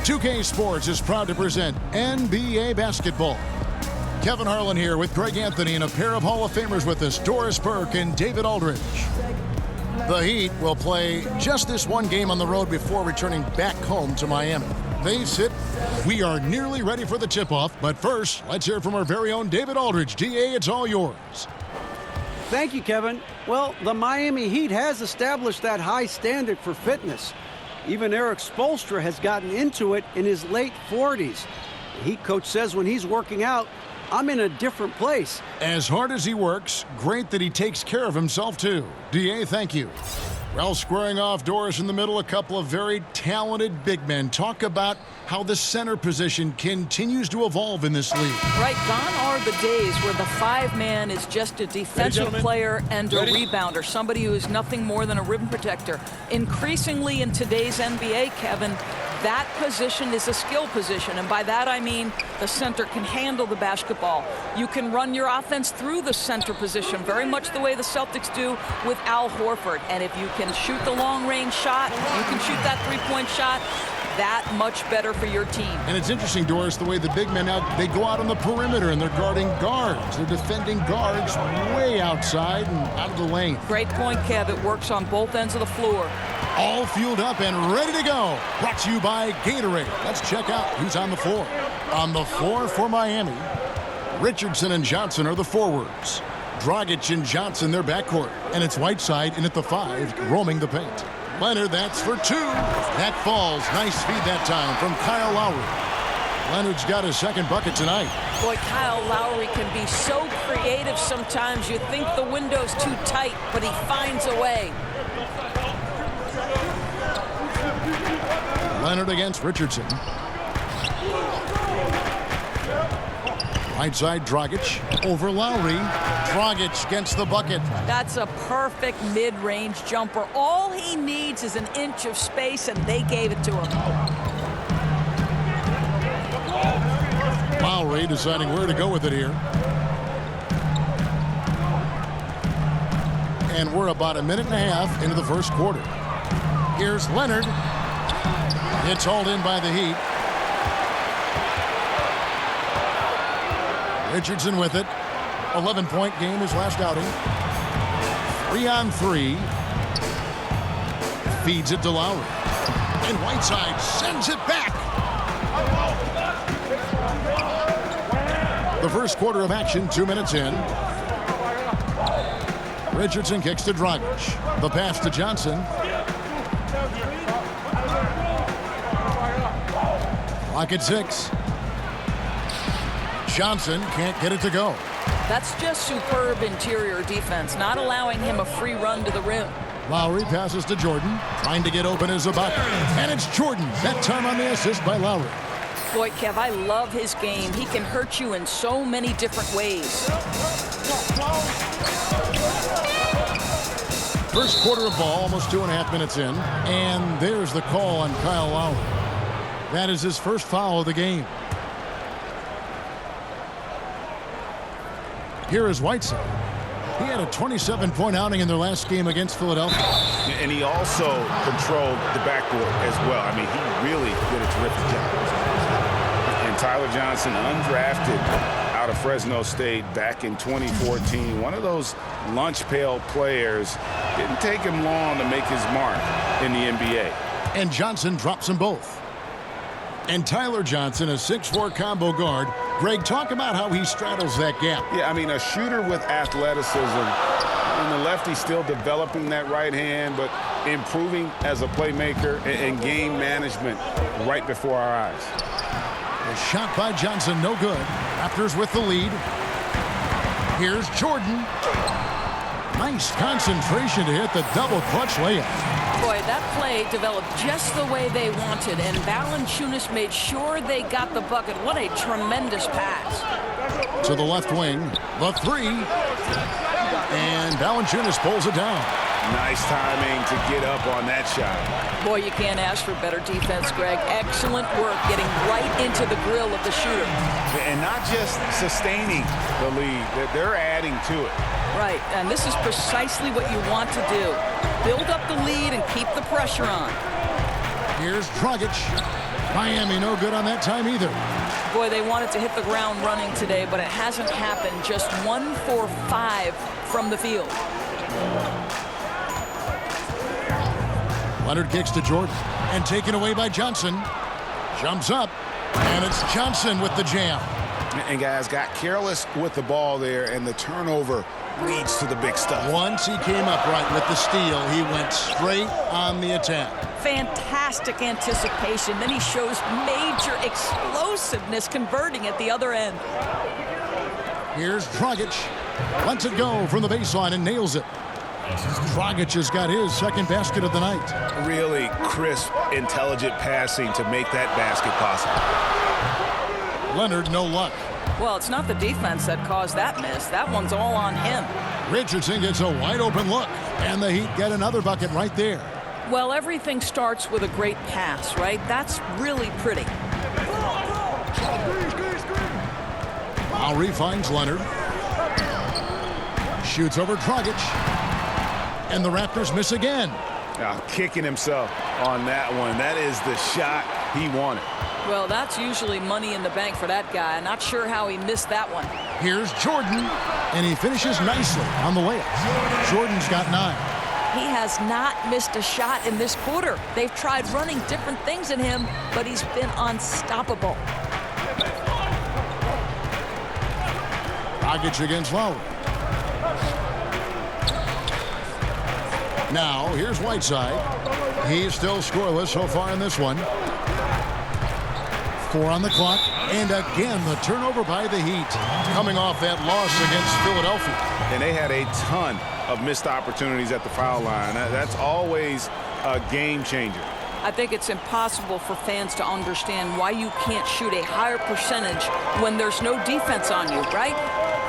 2K Sports is proud to present NBA basketball. Kevin Harlan here with Greg Anthony and a pair of Hall of Famers with us, Doris Burke and David Aldridge. The Heat will play just this one game on the road before returning back home to Miami. They sit. We are nearly ready for the tip-off, but first, let's hear from our very own David Aldridge. DA, it's all yours. Thank you, Kevin. Well, the Miami Heat has established that high standard for fitness. Even Eric Spoelstra has gotten into it in his late 40s. The Heat coach says when he's working out, I'm in a different place. As hard as he works, great that he takes care of himself, too. DA, thank you. Well, squaring off, Doris in the middle, a couple of very talented big men. Talk about how the center position continues to evolve in this league. Right, gone are the days where the five-man is just a defensive player and a rebounder, somebody who is nothing more than a rim protector. Increasingly in today's NBA, Kevin, that position is a skill position, and by that I mean the center can handle the basketball. You can run your offense through the center position, very much the way the Celtics do with Al Horford. And if you can shoot the long-range shot, you can shoot that three-point shot, that much better for your team. And it's interesting, Doris, the way the big men out, they go out on the perimeter and they're guarding guards. They're defending guards way outside and out of the lane. Great point, Kev. It works on both ends of the floor. All fueled up and ready to go. Brought to you by Gatorade. Let's check out who's on the floor. On the floor for Miami, Richardson and Johnson are the forwards. Dragic and Johnson, their backcourt. And it's Whiteside in at the 5, roaming the paint. Leonard, that's for 2. That falls. Nice feed that time from Kyle Lowry. Leonard's got his second bucket tonight. Boy, Kyle Lowry can be so creative sometimes. You think the window's too tight, but he finds a way. Leonard against Richardson. Right side, Dragic over Lowry. Dragic gets the bucket. That's a perfect mid-range jumper. All he needs is an inch of space, and they gave it to him. Lowry deciding where to go with it here. And we're about a minute and a half into the first quarter. Here's Leonard. It's hauled in by the Heat. Richardson with it. 11-point game his last outing. 3-on-3. Feeds it to Lowry. And Whiteside sends it back. The first quarter of action, 2 minutes in. Richardson kicks to Dragic. The pass to Johnson. Clock at 6. Johnson can't get it to go. That's just superb interior defense, not allowing him a free run to the rim. Lowry passes to Jordan, trying to get open as Ibaka. And it's Jordan, that time on the assist by Lowry. Boy, Kev, I love his game. He can hurt you in so many different ways. First quarter of ball, almost 2.5 minutes in. And there's the call on Kyle Lowry. That is his first foul of the game. Here is Whiteside. He had a 27-point outing in their last game against Philadelphia. And he also controlled the backcourt as well. I mean, he really did a terrific job. And Tyler Johnson, undrafted out of Fresno State back in 2014. One of those lunch pail players. Didn't take him long to make his mark in the NBA. And Johnson drops them both. And Tyler Johnson, a 6'4" combo guard. Greg, talk about how he straddles that gap. Yeah, I mean, a shooter with athleticism. And the lefty still developing that right hand, but improving as a playmaker and game management right before our eyes. A shot by Johnson, no good. Raptors with the lead. Here's Jordan. Nice concentration to hit the double clutch layup. Boy, that play developed just the way they wanted, and Valanciunas made sure they got the bucket. What a tremendous pass. To the left wing, the 3. And Valanciunas pulls it down. Nice timing to get up on that shot. Boy, you can't ask for better defense, Greg. Excellent work getting right into the grill of the shooter. And not just sustaining the lead, they're adding to it. Right, and this is precisely what you want to do. Build up the lead and keep the pressure on. Here's Dragic. Miami no good on that time either. Boy, they wanted to hit the ground running today, but it hasn't happened. Just 1 for 5 from the field. Leonard kicks to Jordan and taken away by Johnson. Jumps up, and it's Johnson with the jam. And guys got careless with the ball there, and the turnover leads to the big stuff. Once he came up right with the steal, he went straight on the attack. Fantastic anticipation. Then he shows major explosiveness converting at the other end. Here's Dragic. Lets it go from the baseline and nails it. Dragic has got his second basket of the night. Really crisp, intelligent passing to make that basket possible. Leonard, no luck. Well, it's not the defense that caused that miss. That one's all on him. Richardson gets a wide open look, and the Heat get another bucket right there. Well, everything starts with a great pass, right? That's really pretty. Lowry finds Leonard. Shoots over Dragic. And the Raptors miss again. Kicking himself on that one. That is the shot he wanted. Well, that's usually money in the bank for that guy. I'm not sure how he missed that one. Here's Jordan, and he finishes nicely on the layup. Jordan's got 9. He has not missed a shot in this quarter. They've tried running different things at him, but he's been unstoppable. Dragic against Lowry. Now, here's Whiteside. He's still scoreless so far in this one. 4 on the clock. And again, the turnover by the Heat, coming off that loss against Philadelphia. And they had a ton of missed opportunities at the foul line. That's always a game changer. I think it's impossible for fans to understand why you can't shoot a higher percentage when there's no defense on you, right?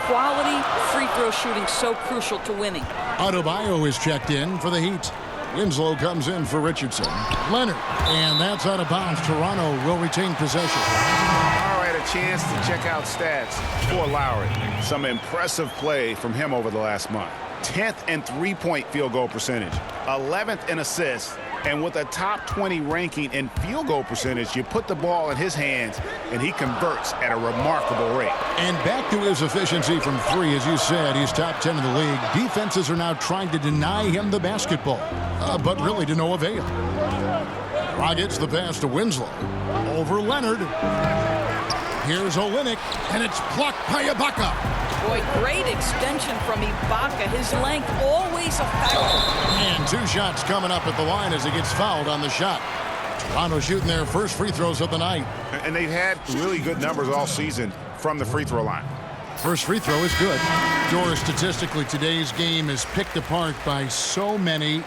Quality free throw shooting so crucial to winning. Adebayo is checked in for the Heat. Winslow comes in for Richardson. Leonard, and that's out of bounds. Toronto will retain possession. All right, a chance to check out stats for Lowry. Some impressive play from him over the last month. 10th in three-point field goal percentage, 11th in assists, and with a top 20 ranking in field goal percentage, you put the ball in his hands, and he converts at a remarkable rate. And back to his efficiency from 3, as you said, he's top 10 in the league. Defenses are now trying to deny him the basketball, but really to no avail. Dragic's the pass to Winslow. Over Leonard. Here's Olynyk, and it's blocked by Ibaka. Boy, great extension from Ibaka. His length always a factor. And 2 shots coming up at the line as he gets fouled on the shot. Toronto shooting their first free throws of the night. And they've had really good numbers all season from the free throw line. First free throw is good. Doris, statistically, today's game is picked apart by so many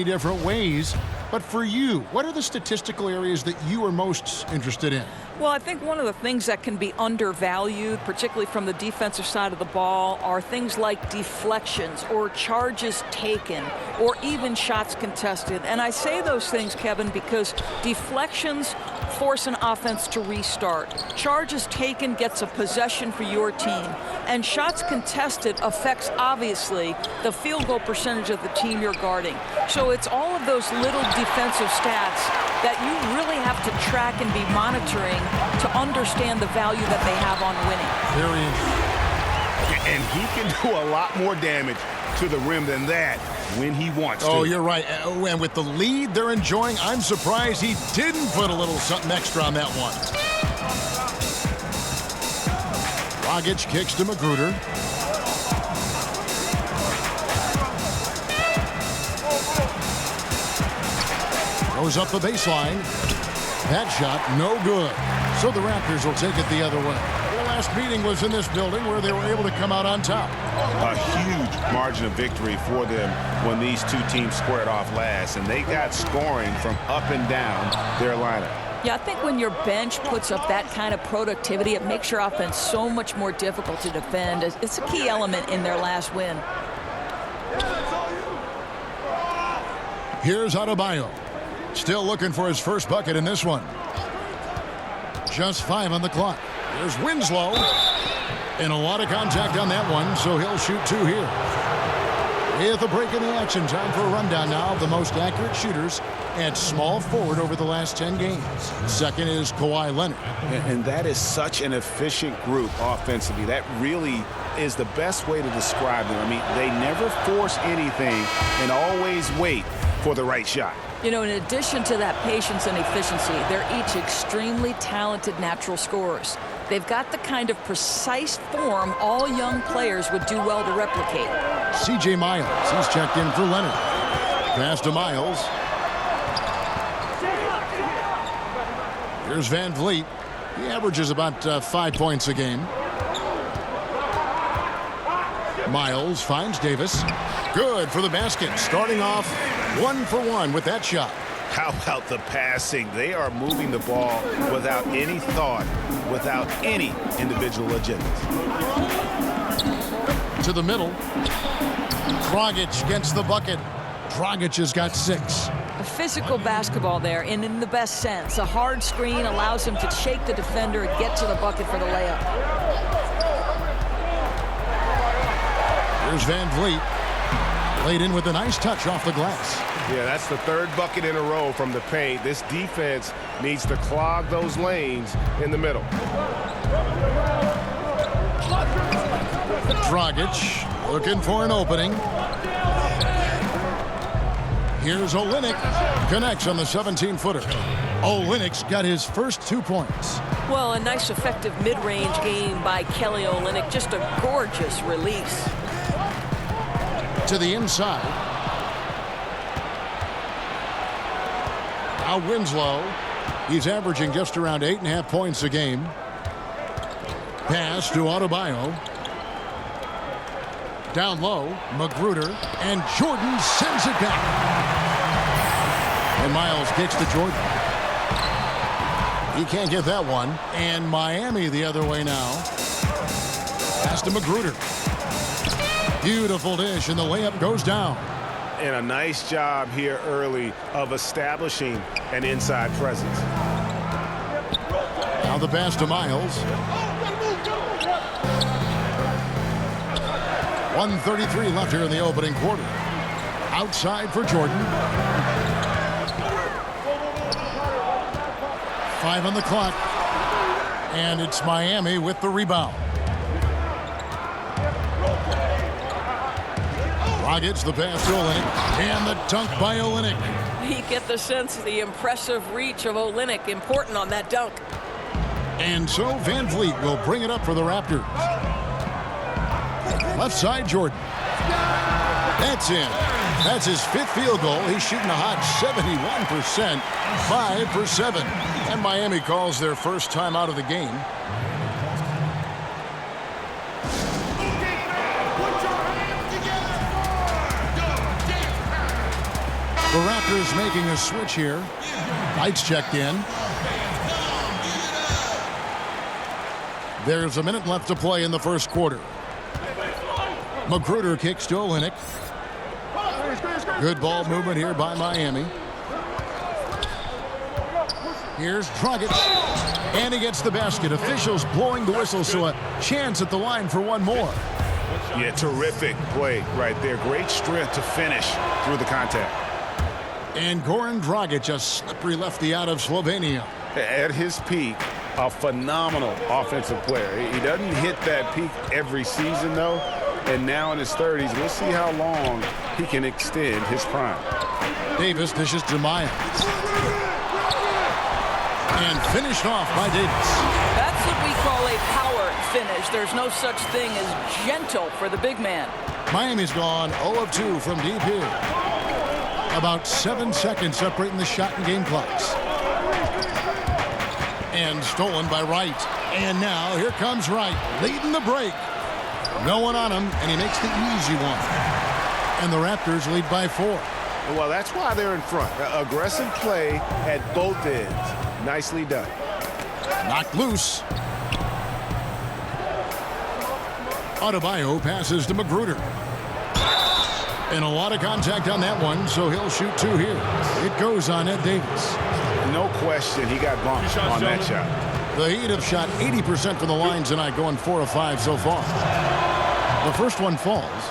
different ways. But for you, what are the statistical areas that you are most interested in? Well, I think one of the things that can be undervalued, particularly from the defensive side of the ball, are things like deflections or charges taken or even shots contested. And I say those things, Kevin, because deflections force an offense to restart. Charges taken gets a possession for your team. And shots contested affects, obviously, the field goal percentage of the team you're guarding. So it's all of those little defensive stats that you really have to track and be monitoring to understand the value that they have on winning. Very interesting. And he can do a lot more damage to the rim than that when he wants to. Oh, you're right. And with the lead they're enjoying, I'm surprised he didn't put a little something extra on that one. Dragic kicks to Magruder. Goes up the baseline. That shot, no good. So the Raptors will take it the other way. Their last meeting was in this building where they were able to come out on top. A huge margin of victory for them when these two teams squared off last, and they got scoring from up and down their lineup. Yeah, I think when your bench puts up that kind of productivity, it makes your offense so much more difficult to defend. It's a key element in their last win. Here's Adebayo. Still looking for his first bucket in this one. Just 5 on the clock. There's Winslow. And a lot of contact on that one, so he'll shoot 2 here. With a break in the action, time for a rundown now of the most accurate shooters at small forward over the last 10 games. Second is Kawhi Leonard. And that is such an efficient group offensively. That really is the best way to describe them. I mean, they never force anything and always wait for the right shot. You know, in addition to that patience and efficiency, they're each extremely talented natural scorers. They've got the kind of precise form all young players would do well to replicate. C.J. Miles, he's checked in for Leonard. Pass to Miles. Here's Van Vliet. He averages about 5 points a game. Miles finds Davis. Good for the basket. Starting off 1 for 1 with that shot. How about the passing? They are moving the ball without any thought, without any individual agendas. To the middle. Dragic gets the bucket. Dragic has got 6. A physical basketball there, and in the best sense. A hard screen allows him to shake the defender and get to the bucket for the layup. Here's Van Vliet. Laid in with a nice touch off the glass. Yeah, that's the 3rd bucket in a row from the paint. This defense needs to clog those lanes in the middle. Dragic looking for an opening. Here's Olynyk. Connects on the 17-footer. Olynyk's got his first 2 points. Well, a nice effective mid-range game by Kelly Olynyk. Just a gorgeous release. To the inside. Now Winslow. He's averaging just around 8.5 points a game. Pass to Adebayo. Down low, Magruder, and Jordan sends it back. And Miles kicks to Jordan. He can't get that one. And Miami the other way now. Pass to Magruder. Beautiful dish, and the layup goes down. And a nice job here early of establishing an inside presence. Now the pass to Miles. 1:33 left here in the opening quarter. Outside for Jordan. 5 on the clock. And it's Miami with the rebound. Dragic, the pass to Olynyk. And the dunk by Olynyk. You get the sense of the impressive reach of Olynyk. Important on that dunk. And so Van Vliet will bring it up for the Raptors. Left side, Jordan. That's in. That's his 5th field goal. He's shooting a hot 71%. 5 for 7. And Miami calls their first time out of the game. The Raptors making a switch here. Lights checked in. There's a minute left to play in the first quarter. Magruder kicks to Olynyk. Good ball movement here by Miami. Here's Dragic. And he gets the basket. Officials blowing the whistle, so a chance at the line for one more. Yeah, terrific play right there. Great strength to finish through the contact. And Goran Dragic, a slippery lefty out of Slovenia. At his peak, a phenomenal offensive player. He doesn't hit that peak every season, though. And now in his 30s, we'll see how long he can extend his prime. Davis dishes to Miles. And finished off by Davis. That's what we call a power finish. There's no such thing as gentle for the big man. Miami's gone 0 of 2 from deep here. About 7 seconds separating the shot and game clocks. And stolen by Wright. And now here comes Wright, leading the break. No one on him, and he makes the easy one. And the Raptors lead by 4. Well, that's why they're in front. Aggressive play at both ends. Nicely done. Knocked loose. Adebayo passes to Magruder. And a lot of contact on that one, so he'll shoot 2 here. It goes on Ed Davis. No question, he got bumped on that shot. The Heat have shot 80% from the line tonight, going 4 of 5 so far. The first one falls.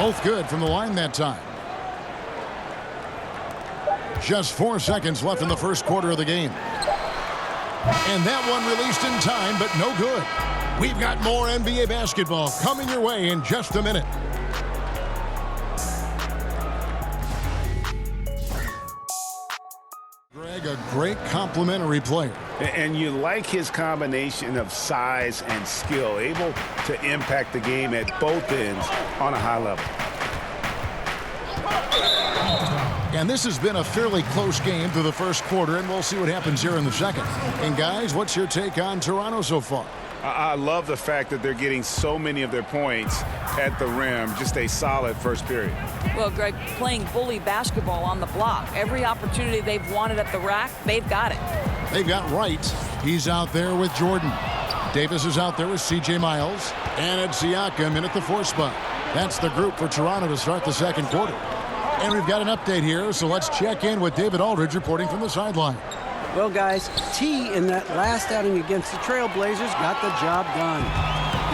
Both good from the line that time. Just 4 seconds left in the first quarter of the game. And that one released in time, but no good. We've got more NBA basketball coming your way in just a minute. Greg, a great complimentary player. And you like his combination of size and skill, able to impact the game at both ends on a high level. And this has been a fairly close game through the first quarter, and we'll see what happens here in the second. And guys, what's your take on Toronto so far? I love the fact that they're getting so many of their points at the rim. Just a solid first period. Well, Greg, playing bully basketball on the block. Every opportunity they've wanted at the rack, they've got it. They've got Wright. He's out there with Jordan. Davis is out there with C.J. Miles. And it's Siakam in at the 4 spot. That's the group for Toronto to start the second quarter. And we've got an update here, so let's check in with David Aldridge reporting from the sideline. Well, guys, T in that last outing against the Trailblazers got the job done.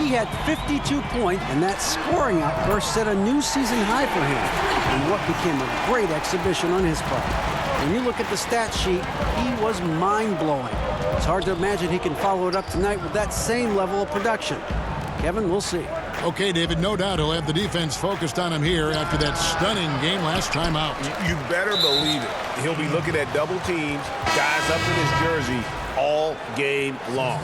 He had 52 points, and that scoring outburst set a new season high for him in what became a great exhibition on his part. When you look at the stat sheet, he was mind-blowing. It's hard to imagine he can follow it up tonight with that same level of production. Kevin, we'll see. Okay, David, no doubt he'll have the defense focused on him here after that stunning game last time out. You better believe it. He'll be looking at double teams, guys up in his jersey all game long.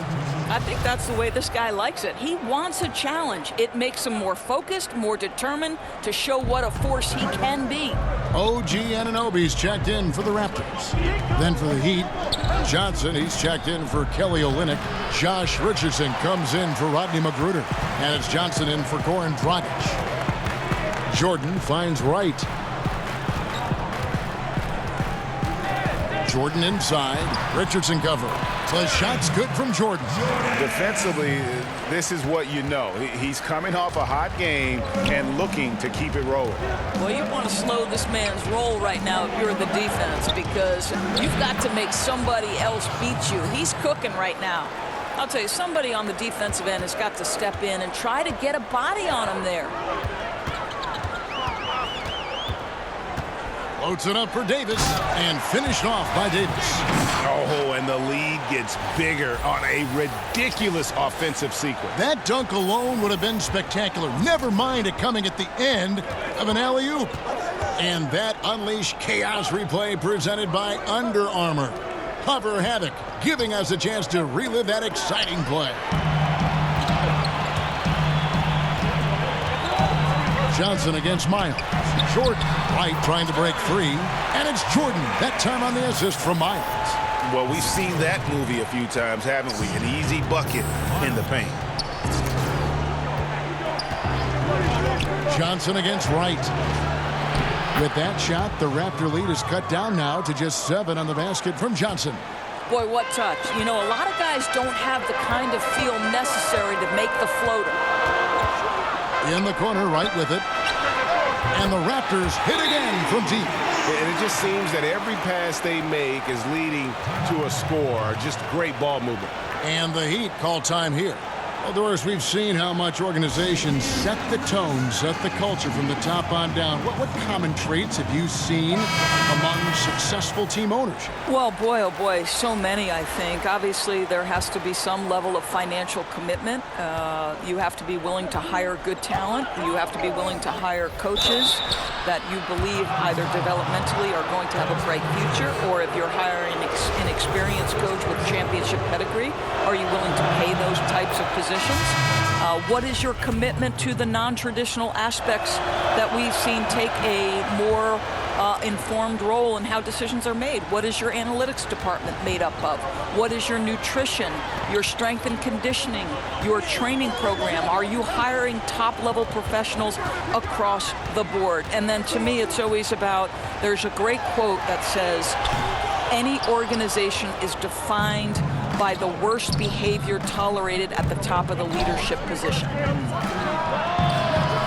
I think that's the way this guy likes it. He wants a challenge. It makes him more focused, more determined to show what a force he can be. OG Anunoby's checked in for the Raptors. Then for the Heat, Johnson, he's checked in for Kelly Olynyk. Josh Richardson comes in for Rodney McGruder. And it's Johnson in for Goran Dragic. Jordan finds Wright. Jordan inside. Richardson cover. The shot's good from Jordan. Defensively, this is what you know. He's coming off a hot game and looking to keep it rolling. Well, you want to slow this man's roll right now if you're the defense, because you've got to make somebody else beat you. He's cooking right now. I'll tell you, somebody on the defensive end has got to step in and try to get a body on him there. Floats it up for Davis and finished off by Davis. Oh, and the lead gets bigger on a ridiculous offensive sequence. That dunk alone would have been spectacular. Never mind it coming at the end of an alley-oop. And that unleashed chaos replay presented by Under Armour. Hover Havoc, giving us a chance to relive that exciting play. Johnson against Miles. Jordan, Wright trying to break free. And it's Jordan, that time on the assist from Miles. Well, we've seen that movie a few times, haven't we? An easy bucket in the paint. Johnson against Wright. With that shot, the Raptor lead is cut down now to just 7 on the basket from Johnson. Boy, what touch. You know, a lot of guys don't have the kind of feel necessary to make the floater. In the corner, Wright with it. And the Raptors hit again from deep. And it just seems that every pass they make is leading to a score. Just great ball movement. And the Heat call time here. Well, Doris, we've seen how much organizations set the tone, set the culture from the top on down. What common traits have you seen among successful team owners? Well, oh boy, so many, I think. Obviously, there has to be some level of financial commitment. You have to be willing to hire good talent. You have to be willing to hire coaches that you believe either developmentally are going to have a bright future, or if you're hiring an experienced coach with championship pedigree, are you willing to pay those types of positions? What is your commitment to the non-traditional aspects that we've seen take a more informed role in how decisions are made? What is your analytics department made up of? What is your nutrition, your strength and conditioning, your training program? Are you hiring top-level professionals across the board? And then to me, it's always about, there's a great quote that says, any organization is defined by the worst behavior tolerated at the top of the leadership position.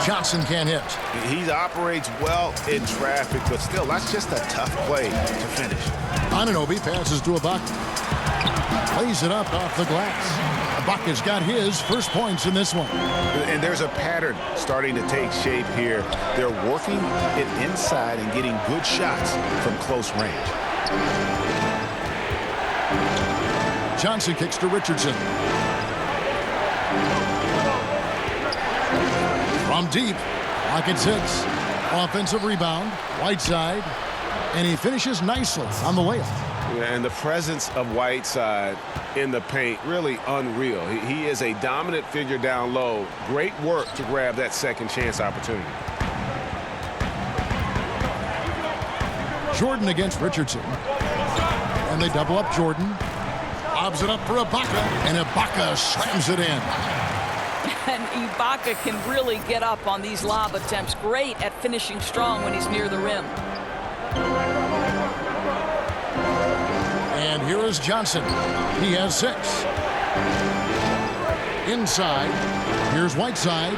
Johnson can't hit. He operates well in traffic, but still, that's just a tough play to finish. Anunoby passes to Ibaka. Plays it up off the glass. Ibaka's got his first points in this one. And there's a pattern starting to take shape here. They're working it inside and getting good shots from close range. Johnson kicks to Richardson. From deep, Rockets hits. Offensive rebound, Whiteside, and he finishes nicely on the layup. Yeah, and the presence of Whiteside in the paint, really unreal. He is a dominant figure down low. Great work to grab that second chance opportunity. Jordan against Richardson. And they double up Jordan. Lobs it up for Ibaka, and Ibaka slams it in. And Ibaka can really get up on these lob attempts. Great at finishing strong when he's near the rim. And here is Johnson. He has 6. Inside, here's Whiteside.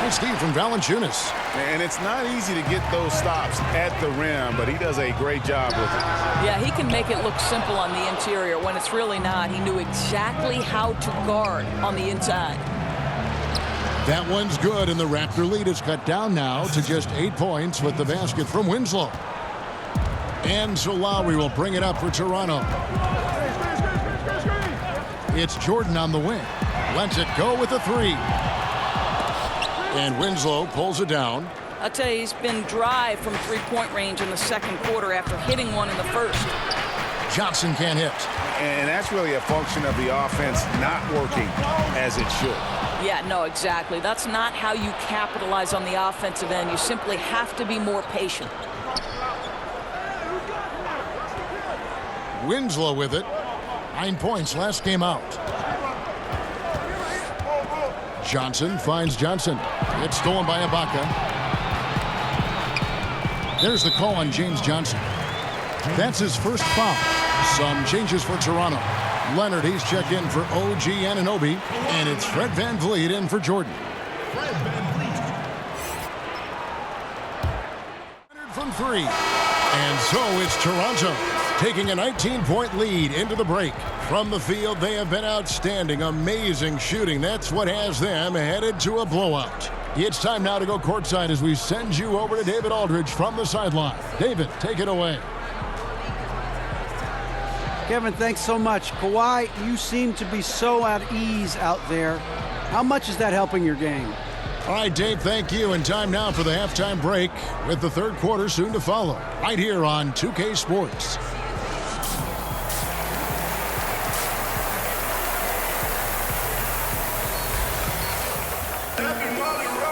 Nice steal from Valanciunas. And it's not easy to get those stops at the rim, but he does a great job with it. Yeah, he can make it look simple on the interior when it's really not. He knew exactly how to guard on the inside. That one's good, and the Raptor lead is cut down now to just 8 points with the basket from Winslow. And so Lowry will bring it up for Toronto. It's Jordan on the wing. Lets it go with a 3. And Winslow pulls it down. I'll tell you, he's been dry from three-point range in the second quarter after hitting one in the first. Johnson can't hit. And that's really a function of the offense not working as it should. Yeah, no, exactly. That's not how you capitalize on the offensive end. You simply have to be more patient. Winslow with it. 9 points last game out. Johnson finds Johnson. It's stolen by Ibaka. There's the call on James Johnson. That's his first foul. Some changes for Toronto. Leonard, he's checked in for OG Anunoby, and it's Fred VanVleet in for Jordan. Leonard from 3. And so it's Toronto taking a 19-point lead into the break. From the field, they have been outstanding. Amazing shooting. That's what has them headed to a blowout. It's time now to go courtside as we send you over to David Aldridge from the sideline. David, take it away. Kevin, thanks so much. Kawhi, you seem to be so at ease out there. How much is that helping your game? All right, Dave, thank you. And time now for the halftime break with the third quarter soon to follow. Right here on 2K Sports.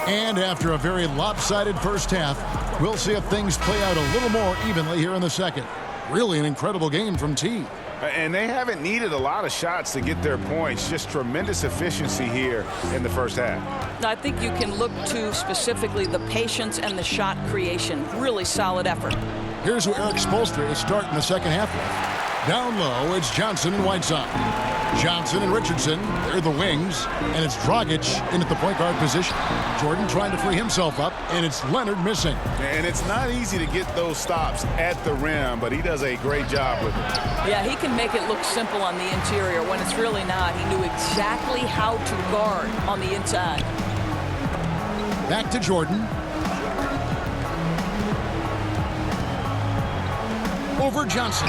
And after a very lopsided first half, we'll see if things play out a little more evenly here in the second. Really an incredible game from T. And they haven't needed a lot of shots to get their points. Just tremendous efficiency here in the first half. I think you can look to specifically the patience and the shot creation. Really solid effort. Here's who Eric Spoelstra is starting the second half with. Down low, it's Johnson and Whiteside. Johnson and Richardson, they're the wings, and it's Dragic in at the point guard position. Jordan trying to free himself up, and it's Leonard missing. And it's not easy to get those stops at the rim, but he does a great job with it. Yeah, he can make it look simple on the interior when it's really not. He knew exactly how to guard on the inside. Back to Jordan. Over Johnson.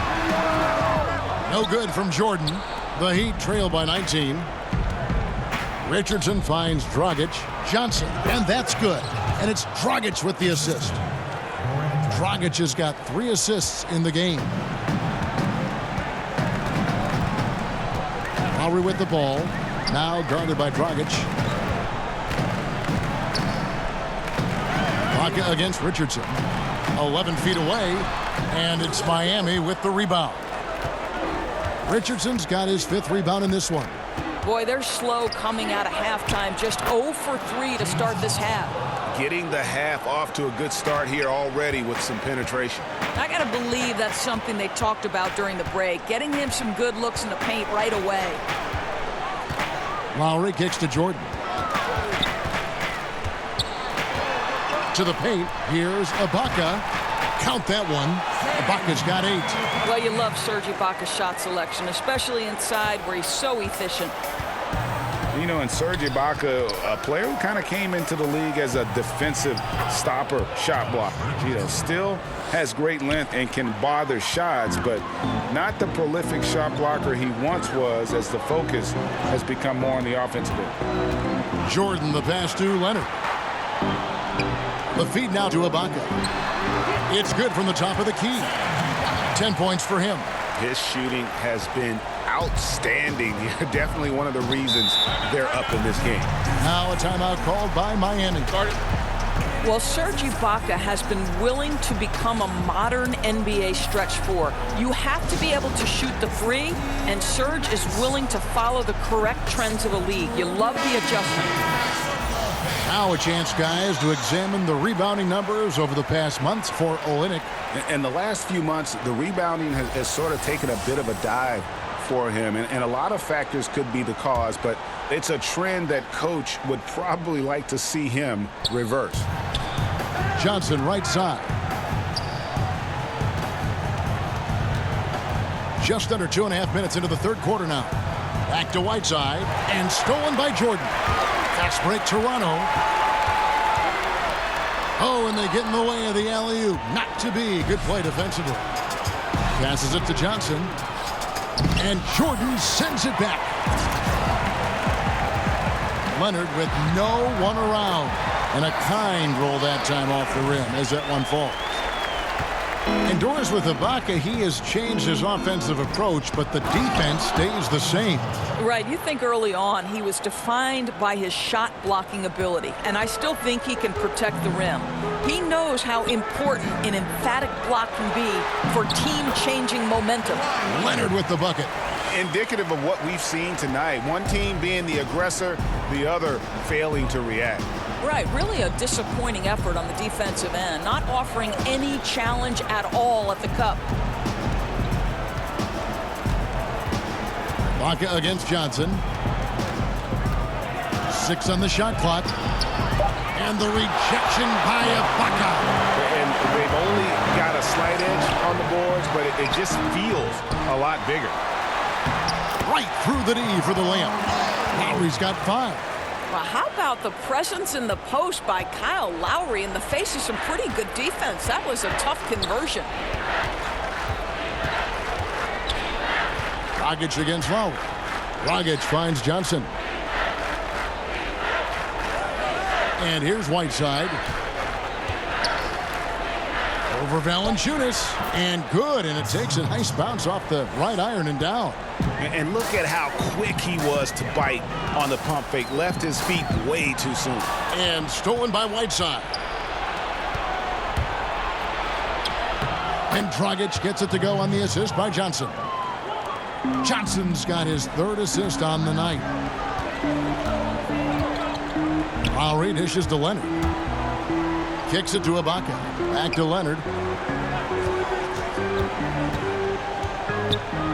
No good from Jordan. The Heat trail by 19. Richardson finds Dragic. Johnson, and that's good. And it's Dragic with the assist. Dragic has got 3 assists in the game. Lowry with the ball. Now guarded by Dragic. Ibaka against Richardson. 11 feet away. And it's Miami with the rebound. Richardson's got his 5th rebound in this one. Boy, they're slow coming out of halftime. Just 0 for 3 to start this half. Getting the half off to a good start here already with some penetration. I got to believe that's something they talked about during the break. Getting him some good looks in the paint right away. Lowry kicks to Jordan. To the paint. Here's Ibaka. Count that one. Ibaka's got 8. Well, you love Serge Ibaka's shot selection, especially inside where he's so efficient. You know, and Serge Ibaka, a player who kind of came into the league as a defensive stopper, shot blocker. You know, still has great length and can bother shots, but not the prolific shot blocker he once was, as the focus has become more on the offensive end. Jordan, the pass to Leonard. The feed now to Ibaka. It's good from the top of the key. 10 points for him. His shooting has been outstanding. Definitely one of the reasons they're up in this game. Now a timeout called by Miami. Well, Serge Ibaka has been willing to become a modern NBA stretch four. You have to be able to shoot the three, and Serge is willing to follow the correct trends of the league. You love the adjustment. Now a chance, guys, to examine the rebounding numbers over the past months for Olynyk. In the last few months, the rebounding has sort of taken a bit of a dive for him, and a lot of factors could be the cause, but it's a trend that coach would probably like to see him reverse. Johnson right side. Just under 2.5 minutes into the third quarter now. Back to Whiteside, and stolen by Jordan. Fast break Toronto. Oh, and they get in the way of the alley-oop. Not to be. Good play defensively. Passes it to Johnson. And Jordan sends it back. Leonard with no one around. And a kind roll that time off the rim as that one falls. Indoors with Ibaka, he has changed his offensive approach, but the defense stays the same. Right, you think early on he was defined by his shot blocking ability, and I still think he can protect the rim. He knows how important an emphatic block can be for team-changing momentum. Leonard with the bucket. Indicative of what we've seen tonight. One team being the aggressor, the other failing to react. Right, really a disappointing effort on the defensive end, not offering any challenge at all at the cup. Ibaka against Johnson. 6 on the shot clock. And the rejection by Ibaka. And they've only got a slight edge on the boards, but it just feels a lot bigger. Right through the knee for the layup. Lowry's got 5. Well, how about the presence in the post by Kyle Lowry in the face of some pretty good defense? That was a tough conversion. Dragic against Lowry. Dragic finds Johnson. And here's Whiteside. Over Valanciunas. And good. And it takes a nice bounce off the right iron and down. And look at how quick he was to bite on the pump fake. Left his feet way too soon. And stolen by Whiteside. And Dragic gets it to go on the assist by Johnson. Johnson's got his 3rd assist on the night. Lowry dishes to Leonard. Kicks it to Ibaka. Back to Leonard.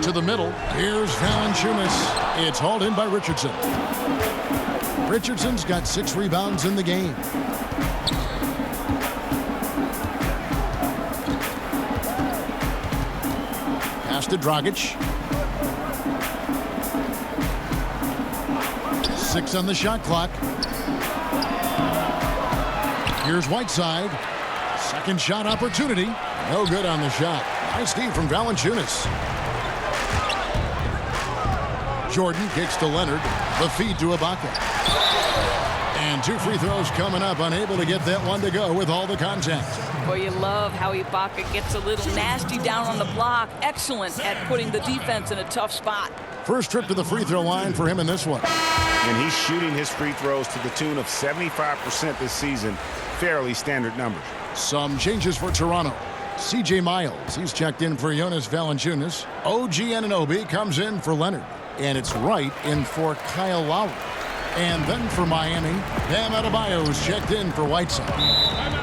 To the middle. Here's Valanciunas. It's hauled in by Richardson. Richardson's got 6 rebounds in the game. Pass to Dragic. 6 on the shot clock. Here's Whiteside. Second shot opportunity. No good on the shot. Nice D from Valanciunas. Jordan kicks to Leonard. The feed to Ibaka. And 2 free throws coming up. Unable to get that one to go with all the contact. Boy, you love how Ibaka gets a little nasty down on the block. Excellent at putting the defense in a tough spot. First trip to the free throw line for him in this one. And he's shooting his free throws to the tune of 75% this season. Fairly standard numbers. Some changes for Toronto. C.J. Miles, he's checked in for Jonas Valanciunas. OG Anunoby comes in for Leonard. And it's Wright in for Kyle Lowry. And then for Miami, Bam Adebayo's checked in for Whiteside.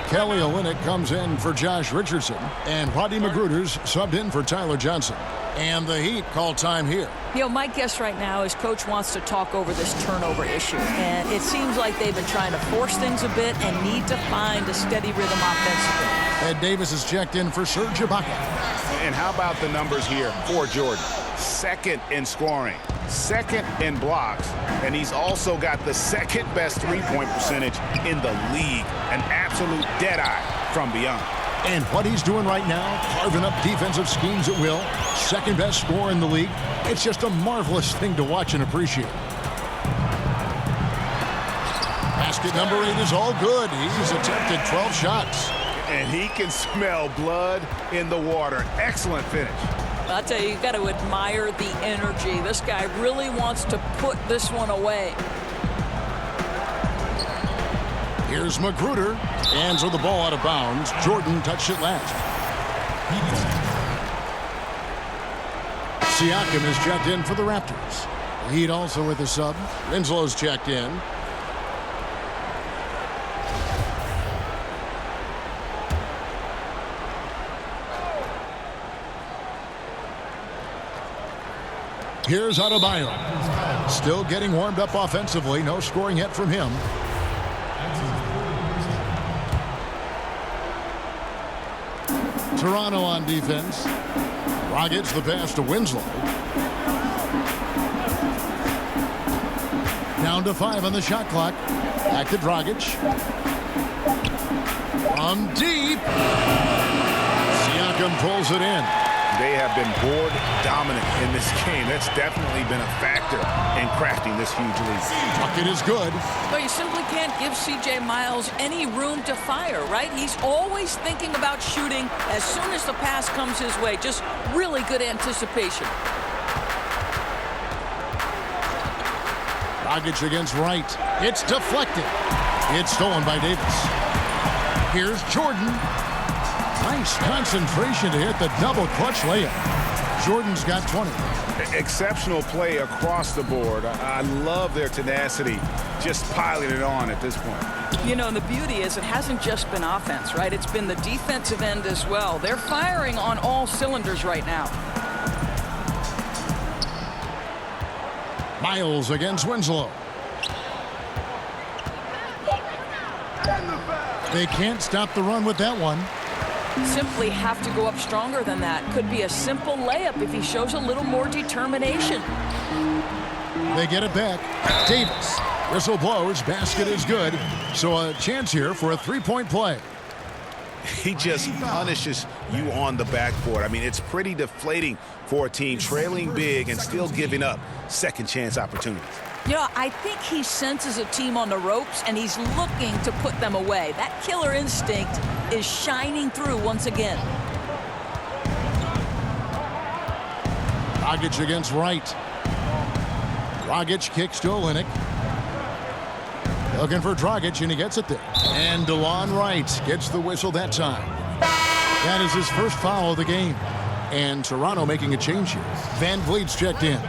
Kelly Olynyk comes in for Josh Richardson. And Rodney McGruder's subbed in for Tyler Johnson. And the Heat call time here. You know, my guess right now is Coach wants to talk over this turnover issue. And it seems like they've been trying to force things a bit and need to find a steady rhythm offensively. Ed Davis is checked in for Serge Ibaka. And how about the numbers here for Jordan? 2nd in scoring. second in blocks, and he's also got the second best three-point percentage in the league. An absolute deadeye from beyond. And what he's doing right now, carving up defensive schemes at will, second best scorer in the league. It's just a marvelous thing to watch and appreciate. Basket number 8 is all good. He's attempted 12 shots. And he can smell blood in the water. Excellent finish. I'll tell you, you've got to admire the energy. This guy really wants to put this one away. Here's Magruder. Hands with the ball out of bounds. Jordan touched it last. Siakam is checked in for the Raptors. Heat also with a sub. Winslow's checked in. Here's Adebayo. Still getting warmed up offensively. No scoring yet from him. Toronto on defense. Dragic the pass to Winslow. Down to 5 on the shot clock. Back to Dragic. From deep. Siakam pulls it in. They have been board dominant in this game. That's definitely been a factor in crafting this huge lead. Bucket is good. But you simply can't give C.J. Miles any room to fire, right? He's always thinking about shooting as soon as the pass comes his way. Just really good anticipation. Dragic against Wright. It's deflected. It's stolen by Davis. Here's Jordan. Nice concentration to hit the double clutch layup. Jordan's got 20. Exceptional play across the board. I love their tenacity, just piling it on at this point. You know, and the beauty is it hasn't just been offense, right? It's been the defensive end as well. They're firing on all cylinders right now. Miles against Winslow. They can't stop the run with that one. Simply have to go up stronger than that. Could be a simple layup if he shows a little more determination. They get it back. Davis. Whistle blows. Basket is good. So a chance here for a three-point play. He just punishes you on the backboard. I mean, it's pretty deflating for a team trailing big and still giving up second chance opportunities. You know, I think he senses a team on the ropes, and he's looking to put them away. That killer instinct is shining through once again. Dragic against Wright. Dragic kicks to Olynyk. Looking for Dragic, and he gets it there. And DeLon Wright gets the whistle that time. That is his first foul of the game. And Toronto making a change here. Van Vliet's checked in.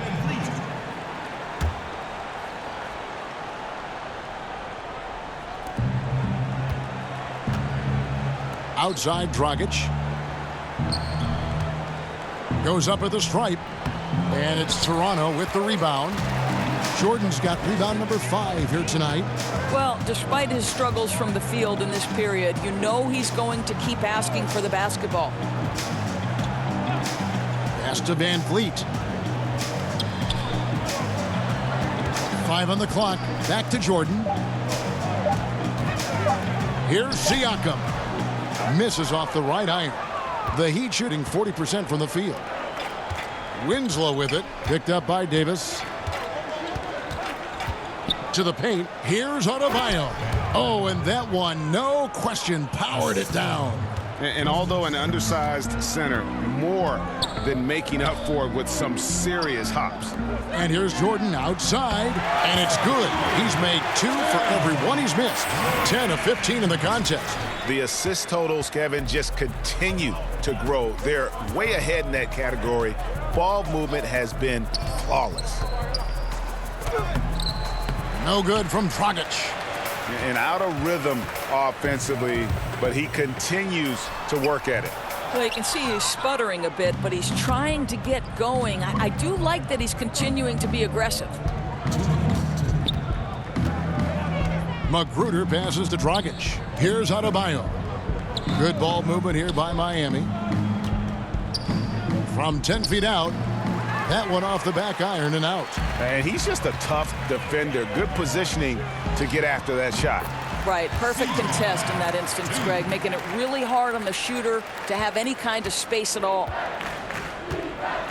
Outside, Dragic. Goes up at the stripe. And it's Toronto with the rebound. Jordan's got rebound number 5 here tonight. Well, despite his struggles from the field in this period, you know he's going to keep asking for the basketball. Pass to Van Vliet. 5 on the clock. Back to Jordan. Here's Siakam. Misses off the right iron. The Heat shooting 40% from the field. Winslow with it. Picked up by Davis. To the paint. Here's Adebayo. Oh, and that one, no question, powered it down. And although an undersized center, more than making up for it with some serious hops. And here's Jordan outside, and it's good. He's made 2 for every one he's missed. 10 of 15 in the contest. The assist totals, Kevin, just continue to grow. They're way ahead in that category. Ball movement has been flawless. No good from Dragic. And out of rhythm offensively, but he continues to work at it. Well, you can see he's sputtering a bit, but he's trying to get going. I do like that he's continuing to be aggressive. Magruder passes to Dragic. Here's Adebayo. Good ball movement here by Miami. From 10 feet out, That one off the back iron and out. And he's just a tough defender. Good positioning to get after that shot. Right, perfect contest in that instance, Greg, making it really hard on the shooter to have any kind of space at all.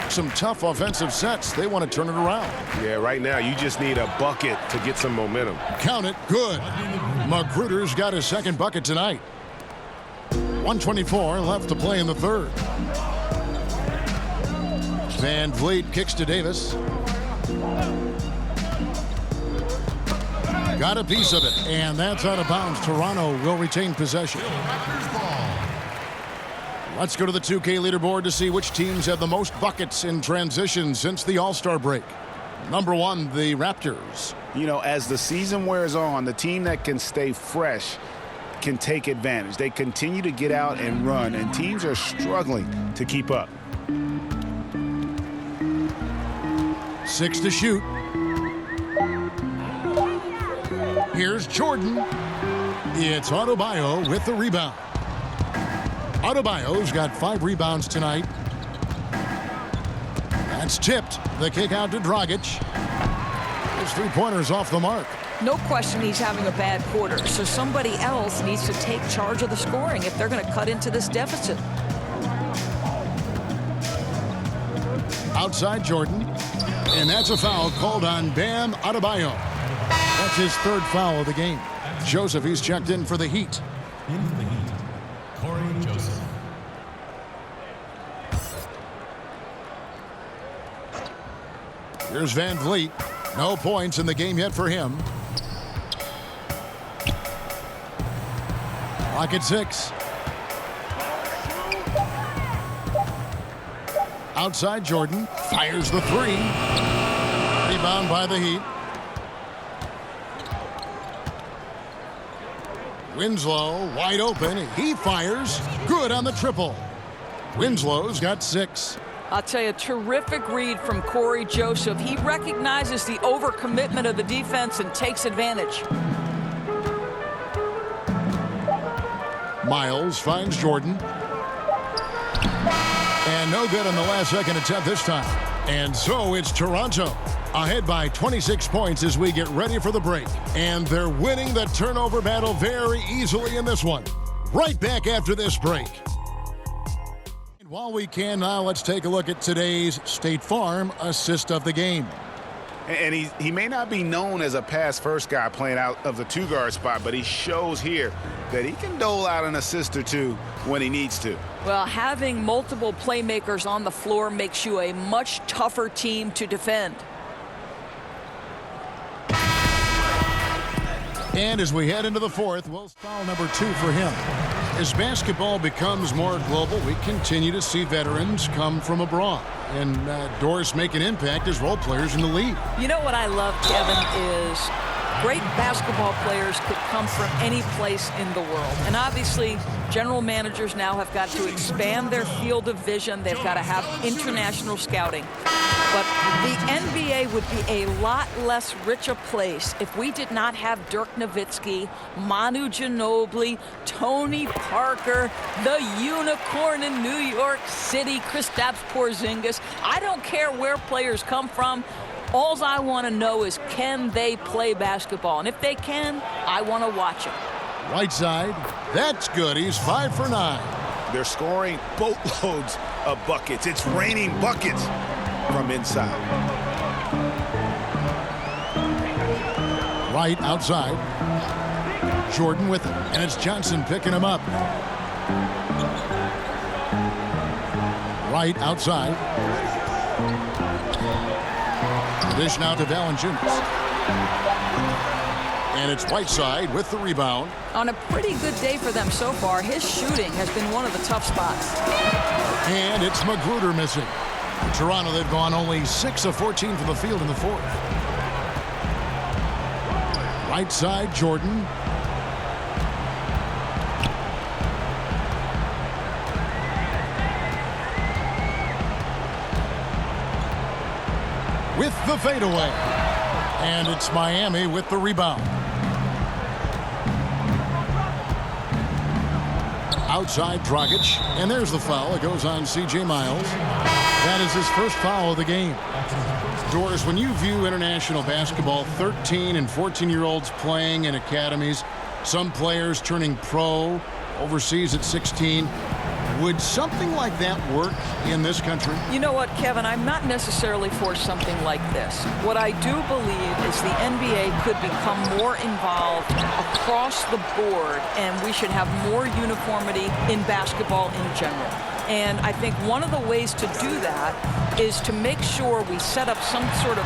Some tough offensive sets. They want to turn it around. Yeah, right now you just need a bucket to get some momentum. Count it. Good. Magruder's got his second bucket tonight. 1:24 left to play in the third. Van Vliet kicks to Davis. Got a piece of it, and that's out of bounds. Toronto will retain possession. Let's go to the 2K leaderboard to see which teams have the most buckets in transition since the All-Star break. Number 1, the Raptors. You know, as the season wears on, the team that can stay fresh can take advantage. They continue to get out and run, and teams are struggling to keep up. 6 to shoot. Here's Jordan. It's Adebayo with the rebound. Adebayo's got 5 rebounds tonight. That's tipped. The kick out to Dragic. His 3-pointers off the mark. No question he's having a bad quarter, so somebody else needs to take charge of the scoring if they're going to cut into this deficit. Outside Jordan. And that's a foul called on Bam Adebayo. That's his 3rd foul of the game. Joseph, he's checked in for the Heat. In for the Heat, Corey Joseph. Here's Van Vliet. No points in the game yet for him. Clock at 6. Outside Jordan. Fires the 3. Rebound by the Heat. Winslow wide open. He fires. Good on the triple. Winslow's got 6. I'll tell you, terrific read from Corey Joseph. He recognizes the overcommitment of the defense and takes advantage. Miles finds Jordan. And no good on the last second attempt this time. And so it's Toronto ahead by 26 points as we get ready for the break. And they're winning the turnover battle very easily in this one. Right back after this break. And while we can now, let's take a look at today's State Farm assist of the game. And he may not be known as a pass-first guy playing out of the 2-guard spot, but he shows here that he can dole out an assist or two when he needs to. Well, having multiple playmakers on the floor makes you a much tougher team to defend. And as we head into the 4th, well, foul number 2 for him. As basketball becomes more global, we continue to see veterans come from abroad and doors make an impact as role players in the league. You know what I love, Kevin, is great basketball players could come from any place in the world. And obviously, general managers now have got to expand their field of vision. They've got to have international scouting. But the NBA would be a lot less rich a place if we did not have Dirk Nowitzki, Manu Ginobili, Tony Parker, the unicorn in New York City, Kristaps Porzingis. I don't care where players come from. All I want to know is, can they play basketball? And if they can, I want to watch them. Right side. That's good. He's 5 for 9. They're scoring boatloads of buckets. It's raining buckets from inside. Right outside. Jordan with it. And it's Johnson picking him up. Right outside. Dish now to Valanciunas. And it's Whiteside with the rebound. On a pretty good day for them so far, his shooting has been one of the tough spots. And it's Magruder missing. In Toronto, they've gone only 6 of 14 from the field in the 4th. Right side, Jordan. With the fadeaway. And it's Miami with the rebound. Outside Dragic, and there's the foul. It goes on C.J. Miles. That is his first foul of the game. Doris, when you view international basketball, 13 and 14-year-olds playing in academies, some players turning pro overseas at 16, would something like that work in this country? You know what, Kevin? I'm not necessarily for something like this. What I do believe is the NBA could become more involved across the board, and we should have more uniformity in basketball in general. And I think one of the ways to do that is to make sure we set up some sort of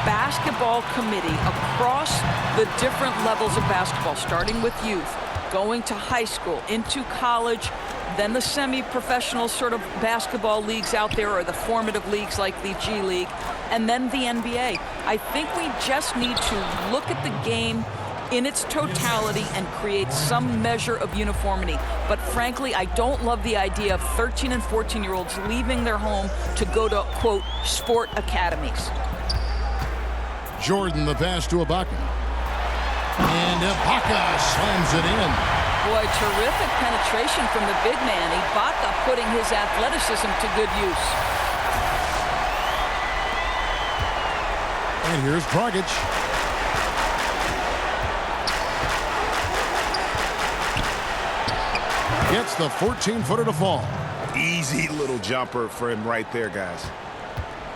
basketball committee across the different levels of basketball, starting with youth, going to high school, into college, then the semi-professional sort of basketball leagues out there, or the formative leagues like the G League, and then the NBA. I think we just need to look at the game in its totality and create some measure of uniformity. But frankly, I don't love the idea of 13 and 14-year-olds leaving their home to go to, quote, sport academies. Jordan, the pass to Ibaka. And Ibaka slams it in. Boy, terrific penetration from the big man. Ibaka putting his athleticism to good use. And here's Dragic. Gets the 14-footer to fall. Easy little jumper for him right there, guys.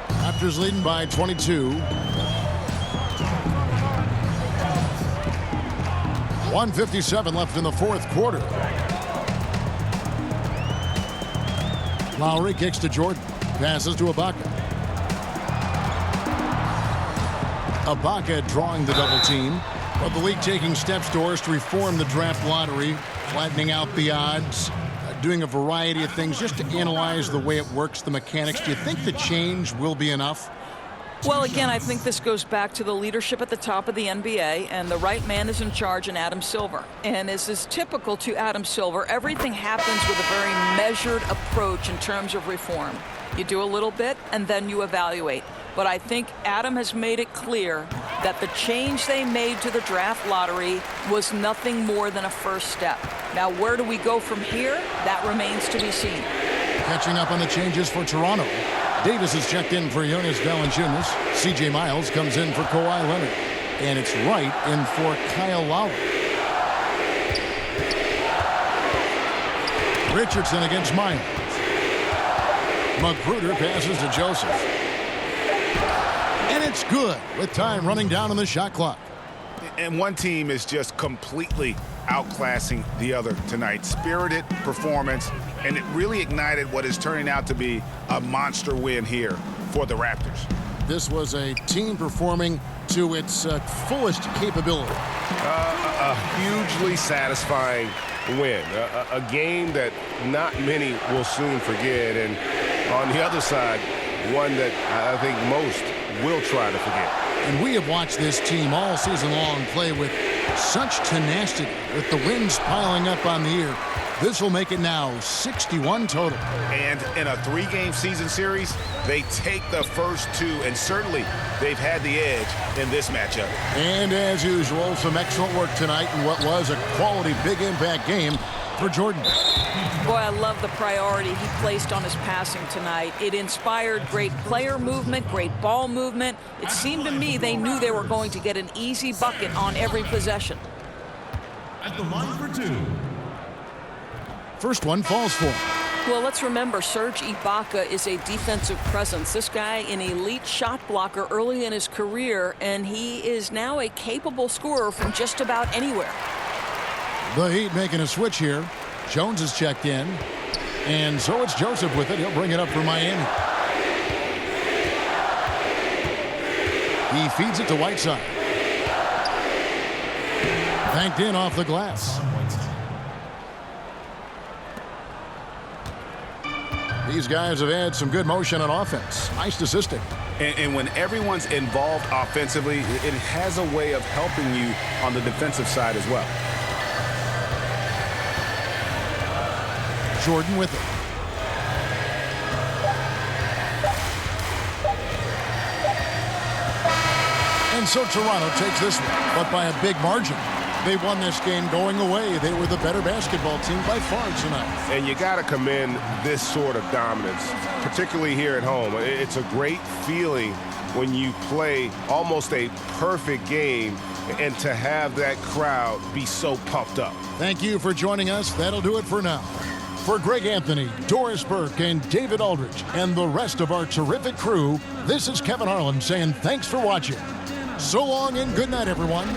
Raptors leading by 22. 1:57 left in the fourth quarter. Lowry kicks to Jordan. Passes to Ibaka. Ibaka drawing the double team. But the league taking steps, Doris, to reform the draft lottery, flattening out the odds, doing a variety of things just to analyze the way it works, the mechanics. Do you think the change will be enough? Well, again, I think this goes back to the leadership at the top of the NBA, and the right man is in charge in Adam Silver. And as is typical to Adam Silver, everything happens with a very measured approach in terms of reform. You do a little bit, and then you evaluate. But I think Adam has made it clear that the change they made to the draft lottery was nothing more than a first step. Now, where do we go from here? That remains to be seen. Catching up on the changes for Toronto. Davis is checked in for Jonas Valanciunas. C.J. Miles comes in for Kawhi Leonard. And it's Wright in for Kyle Lowry. Richardson against Miles. Magruder passes to Joseph. And it's good with time running down on the shot clock. And one team is just completely outclassing the other tonight. Spirited performance, and it really ignited what is turning out to be a monster win here for the Raptors. This was a team performing to its fullest capability. A hugely satisfying win. A game that not many will soon forget. And on the other side, one that I think most will try to forget. And we have watched this team all season long play with such tenacity, with the wins piling up on the year. This will make it now 61 total. And in a three-game season series, they take the first two, and certainly they've had the edge in this matchup. And as usual, some excellent work tonight in what was a quality big impact game for Jordan. Boy, I love the priority he placed on his passing tonight. It inspired great player movement, great ball movement. It seemed to me they knew they were going to get an easy bucket on every possession. At the line for two. First one falls for him. Well, let's remember, Serge Ibaka is a defensive presence. This guy, an elite shot blocker early in his career, and he is now a capable scorer from just about anywhere. The Heat making a switch here. Jones is checked in. And so it's Joseph with it. He'll bring it up for Miami. He feeds it to Whiteside. Banked in off the glass. These guys have had some good motion on offense. Nice assisting. And when everyone's involved offensively, it has a way of helping you on the defensive side as well. Jordan with it. And so Toronto takes this one, but by a big margin. They won this game going away. They were the better basketball team by far tonight. And you got to commend this sort of dominance, particularly here at home. It's a great feeling when you play almost a perfect game and to have that crowd be so pumped up. Thank you for joining us. That'll do it for now. For Greg Anthony, Doris Burke, and David Aldridge, and the rest of our terrific crew, this is Kevin Harlan saying thanks for watching. So long and good night, everyone.